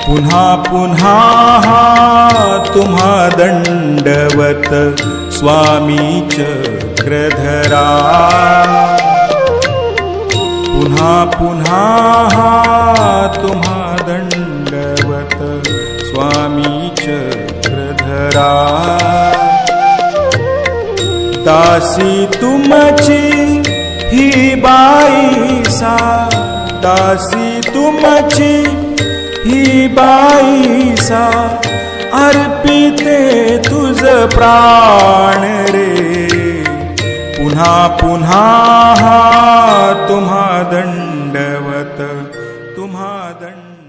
पुन्हा पुन्हा हा तुम्हा दंडवत स्वामी चक्रधरा। पुन्हा पुन्हा हा तुम्हा दंडवत स्वामी चक्रधरा। दासी तुमची ही बाईसा, दासी तुमची ही बाईसा, अर्पिते तुझ प्राण रे। पुन्हा पुन्हा हा तुम्हा दंडवत, तुम्हा दंड